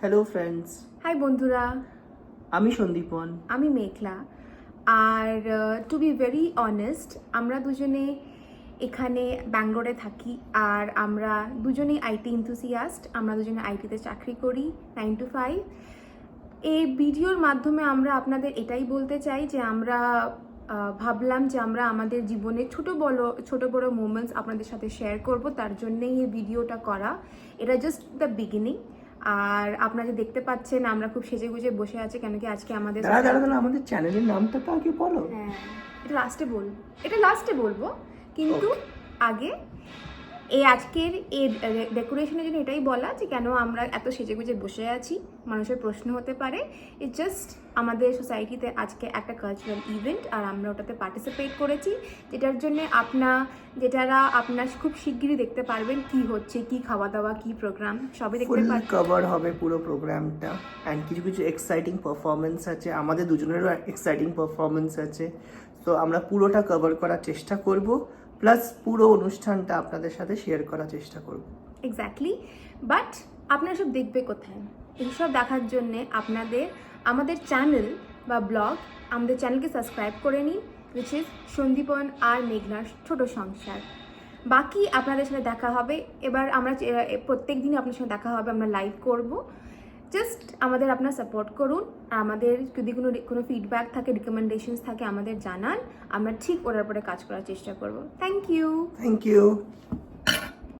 Hello friends, high বন্ধুরা, আমি সন্দীপন। আমি মেঘলা। আর টু বি ভেরি অনেস্ট, আমরা দুজনে এখানে ব্যাঙ্গালোরে থাকি। আর আমরা দুজনেই আইটি এনথুসিয়াস্ট। আমরা দুজনে আইটিতে চাকরি করি 9 to 5। এই ভিডিওর মাধ্যমে আমরা আপনাদের এটাই বলতে চাই যে আমরা ভাবলাম যে আমরা আমাদের জীবনে ছোট বড় মোমেন্টস আপনাদের সাথে শেয়ার করব। তার জন্যই এই ভিডিওটা করা। এটা জাস্ট দ্য বিগিনিং। আর আপনারা যে দেখতে পাচ্ছেন আমরা খুব সেজে গুজে বসে আছি, কেন কি আজকে আমাদের দাঁড়া, আমাদের চ্যানেলের নামটা তো আগে বলো। হ্যাঁ, এটা লাস্টে বলবো, কিন্তু আগে আজকের এই ডেকোরেশনের জন্য এটাই বলা যে কেন আমরা এত সেজেগুজে বসে আছি। মানুষের প্রশ্ন হতে পারে। জাস্ট আমাদের সোসাইটিতে আজকে একটা কালচারাল ইভেন্ট, আর আমরা ওটাতে পার্টিসিপেট করেছি, যেটার জন্য আপনার খুব শিগগিরই দেখতে পারবেন কি হচ্ছে, কি খাওয়া দাওয়া, কি প্রোগ্রাম, সবই দেখতে ফুল পারবেন। কভার হবে পুরো প্রোগ্রামটা। অ্যান্ড কিছু কিছু এক্সাইটিং পারফরমেন্স আছে, আমাদের দুজনেরও এক্সাইটিং পারফরমেন্স আছে। তো আমরা পুরোটা কভার করার চেষ্টা করব, প্লাস পুরো অনুষ্ঠানটা আপনাদের সাথে শেয়ার করার চেষ্টা করব। এক্স্যাক্টলি। বাট আপনারা সব দেখবে কোথায়? এইসব দেখার জন্যে আমাদের চ্যানেল বা ব্লগ, আমাদের চ্যানেলকে সাবস্ক্রাইব করে নিন, উইচ ইজ সন্দীপন আর মেঘনার ছোট সংসার। বাকি আপনাদের সাথে দেখা হবে। এবার আমরা প্রত্যেক দিনই আপনার সাথে দেখা হবে, আমরা লাইভ করব। জাস্ট আপনারা সাপোর্ট করুন। আর আমাদের যদি কোনো ফিডব্যাক থাকে, রিকমেন্ডেশনস থাকে, আমাদের জানান। আমরা ঠিক ওটার পরে কাজ করার চেষ্টা করব। Thank you. Thank you.